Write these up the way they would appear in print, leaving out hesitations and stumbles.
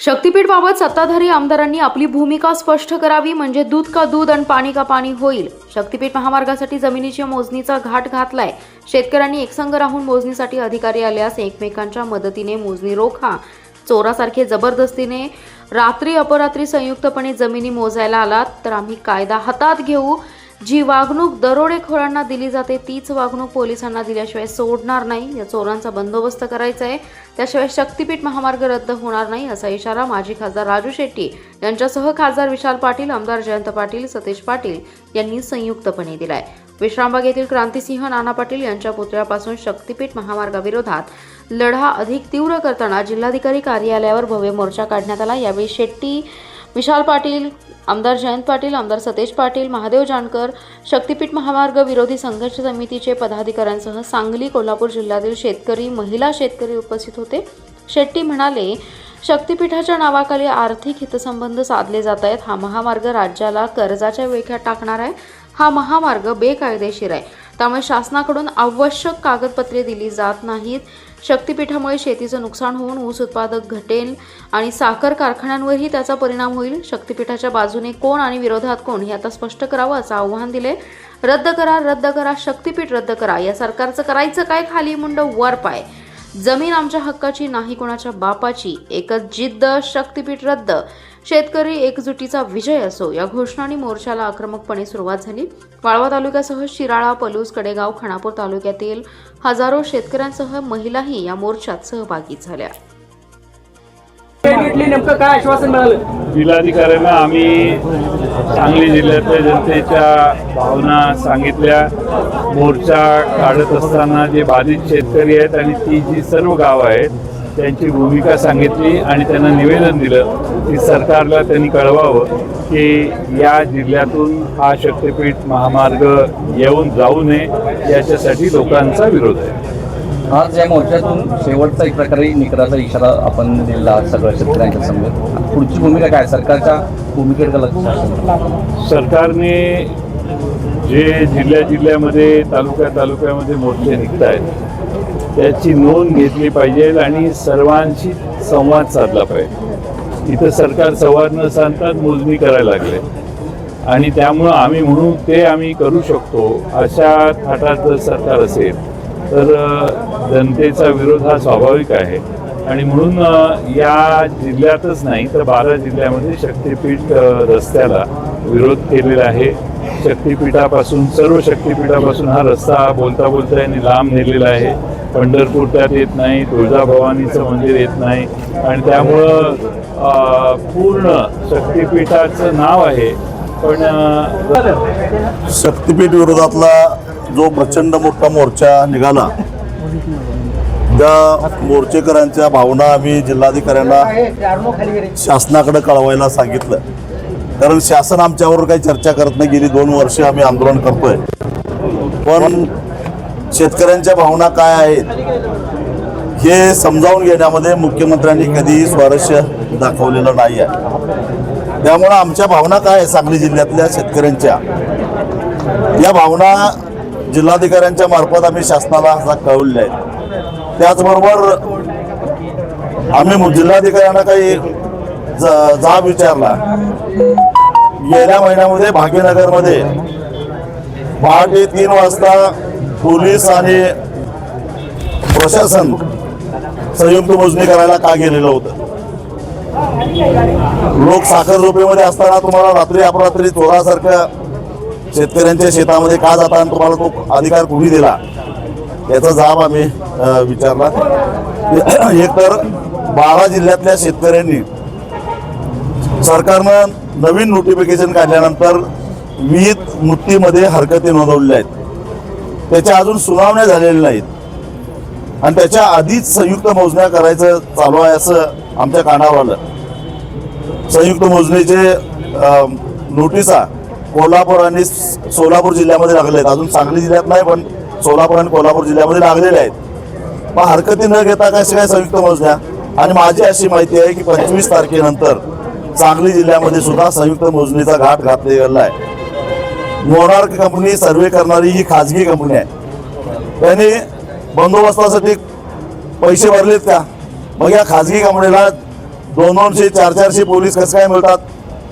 शक्तीपीठबाबत सत्ताधारी आमदारांनी आपली भूमिका स्पष्ट करावी, म्हणजे दूध का दूध आणि पाणी का पाणी होईल। शक्तीपीठ महामार्गासाठी जमिनीच्या मोजणीचा घाट घातलाय। शेतकऱ्यांनी एकसंघ राहून मोजणीसाठी अधिकारी आल्यास एकमेकांच्या मदतीने मोजणी रोखा। चोरासारखे जबरदस्तीने रात्री अपरात्री संयुक्तपणे जमिनी मोजायला आलात तर आम्ही कायदा हातात घेऊ। जी वागणूक दरोडेखोरांना दिली जाते तीच वागणूक पोलिसांना दिल्याशिवाय सोडणार नाही। या चोरांचा बंदोबस्त करायचा आहे, त्याशिवाय शक्तीपीठ महामार्ग रद्द होणार नाही, असा इशारा माजी खासदार राजू शेट्टी यांच्यासह खासदार विशाल पाटील, आमदार जयंत पाटील, सतीश पाटील यांनी संयुक्तपणे दिलाय। विश्रामबाग येथील क्रांतिसिंह नाना पाटील यांच्या पुतळ्यापासून शक्तीपीठ महामार्गाविरोधात लढा अधिक तीव्र करताना जिल्हाधिकारी कार्यालयावर भव्य मोर्चा काढण्यात आला। यावेळी शेट्टी, विशाल पाटील, आमदार जयंत पाटील, आमदार सतीश पाटील, महादेव जानकर, शक्तीपीठ महामार्ग विरोधी संघर्ष समितीचे पदाधिकाऱ्यांसह सांगली, कोल्हापूर जिल्ह्यातील शेतकरी, महिला शेतकरी उपस्थित होते। शेट्टी म्हणाले, शक्तीपीठाच्या नावाखाली आर्थिक हितसंबंध साधले जात आहेत। हा महामार्ग राज्याला कर्जाच्या विळख्यात टाकणार आहे। हा महामार्ग बेकायदेशीर आहे, त्यामुळे शासनाकडून आवश्यक कागदपत्रे दिली जात नाहीत। शक्तीपीठामुळे शेतीचं नुकसान होऊन ऊस उत्पादक घटेल आणि साखर कारखान्यांवरही त्याचा परिणाम होईल। शक्तीपीठाच्या बाजूने कोण आणि विरोधात कोण हे आता स्पष्ट करावं, असं आव्हान दिले। रद्द करा, रद्द करा, शक्तीपीठ रद्द करा। या सरकारचं करायचं काय, खाली मुंड वर पाय। जमीन आमच्या हक्काची नाही, कोणाच्या बापाची। एकच जिद्द, शक्तीपीठ रद्द। शेतकरी एकजुटीचा विजय असो, या घोषणांनी मोर्चाला आक्रमकपणे सुरुवात झाली। वाळवा तालुक्यासह शिराळा, पलूस, कडेगाव, खानापूर तालुक्यातील हजारो शेतकऱ्यांसह महिलाही या मोर्चात सहभागी झाल्या। नेमकं काय आश्वासन मिळालं? जिल्हाधिकाऱ्यांना आम्ही सांगली जिल्ह्यातल्या जनतेच्या भावना सांगितल्या। मोर्चा काढत असताना जे बाधित शेतकरी आहेत आणि ती जी सर्व गावं आहेत त्यांची भूमिका सांगितली आणि त्यांना निवेदन दिलं की सरकारला त्यांनी कळवावं की या जिल्ह्यातून हा शक्तीपीठ महामार्ग येऊन जाऊ नये, याच्यासाठी लोकांचा विरोध आहे। आज या मोर्चातून शेवटचा एक प्रकारे निकालाचा इशारा आपण दिला सगळ्या शेतकऱ्यांच्या समोर। पुढची भूमिका काय, सरकारच्या भूमिकेकडे लक्ष? सरकारने जे जिल्ह्यामध्ये तालुक्यामध्ये मोर्चे निघत आहेत त्याची नोंद घेतली पाहिजे आणि सर्वांशी संवाद साधला पाहिजे। इथं सरकार संवाद न साधताच मोजणी करायला लागले आणि त्यामुळं आम्ही म्हणू ते आम्ही करू शकतो अशा थाटात जर सरकार असेल तर जनतेचा विरोध हा स्वाभाविक आहे आणि म्हणून या जिल्ह्यातच नाही तर 12 जिल्ह्यामध्ये शक्तीपीठ रस्त्याला विरोध केलेला आहे। शक्तीपीठापासून सर्व शक्तीपीठापासून हा रस्ता बोलता बोलता यांनी लांब नेलेला आहे। पंढरपूर त्यात येत नाही, तुळजाभवानीचं मंदिर येत नाही आणि त्यामुळं पूर्ण शक्तीपीठाचं नाव आहे पण शक्तीपीठ विरोधातला जो प्रचंड मोठा मोर्चा निघाला त्या मोर्चेकरांच्या भावना आम्ही जिल्हाधिकाऱ्यांना शासनाकडे कळवायला सांगितलं, कारण शासन आमच्यावर काही चर्चा करत नाही। गेली 2 वर्ष आम्ही आंदोलन करतोय, पण शेतकऱ्यांच्या भावना काय आहेत हे समजावून घेण्यामध्ये मुख्यमंत्र्यांनी कधीही स्वारस्य दाखवलेलं नाही आहे। त्यामुळे आमच्या भावना काय आहे सांगली जिल्ह्यातल्या शेतकऱ्यांच्या, या भावना जिल्हाधिकाऱ्यांच्या मार्फत आम्ही शासनाला कळवल्या आहेत। त्याचबरोबर आम्ही जिल्हाधिकाऱ्यांना काही जाब विचारला। गेल्या महिन्यामध्ये भाग्यनगरमध्ये पहाटे 3 वाजता पोलीस आणि प्रशासन संयुक्त मोजणी करायला का गेलेलं होतं? लोक साखर झोपेमध्ये असताना तुम्हाला रात्री अपरात्री चोरासारख्या शेतकऱ्यांच्या शेतामध्ये का जाता आणि तुम्हाला तो अधिकार कोणी दिला, याचा जाब आम्ही विचारला। एक तर 12 जिल्ह्यातल्या शेतकऱ्यांनी सरकारनं नवीन नोटिफिकेशन काढल्यानंतर विहित मृत्यूमध्ये हरकती नोंदवलेल्या आहेत, त्याच्या अजून सुनावण्या झालेल्या नाहीत आणि त्याच्या आधीच संयुक्त मोजण्या करायचं चालू आहे असं आमच्या कानावर आलं। संयुक्त मोजणीचे नोटिसा कोल्हापूर आणि सोलापूर जिल्ह्यामध्ये लागले आहेत, अजून सांगली जिल्ह्यात नाही पण सोलापूर आणि कोल्हापूर जिल्ह्यामध्ये लागलेले आहेत। पण हरकती न घेता कशा काय संयुक्त मोजण्या? आणि माझी अशी माहिती आहे की 25 तारखेनंतर सांगली जिल्ह्यामध्ये सुद्धा संयुक्त मोजणीचा घाट घातलेला आहे। मोनार्क कंपनी सर्वे करणारी ही खाजगी कंपनी आहे, त्यांनी बंदोबस्तासाठी पैसे भरलेत का? मग या खाजगी कंपनीला 200 400 पोलीस कसं काय मिळतात,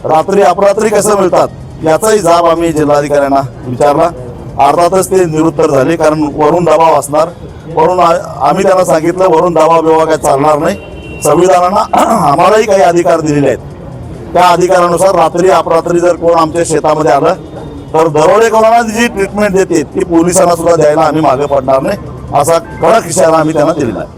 रात्री अपरात्री कसं मिळतात, याचाही जाब आम्ही जिल्हाधिकाऱ्यांना विचारला. अर्थातच ते निरुत्तर झाले, कारण वरून दबाव असणार. वरून आम्ही त्यांना सांगितलं वरून दबाव बिबाव काय चालणार नाही. संविधानानं आम्हालाही काही अधिकार दिलेले आहेत. त्या अधिकारानुसार रात्री अपरात्री जर कोण आमच्या शेतामध्ये आलं तर दरोडेखोरांना जी ट्रीटमेंट देते ती पोलिसांना सुद्धा द्यायला आम्ही मागे पडणार नाही, असा कडक इशारा आम्ही त्यांना दिलेला आहे.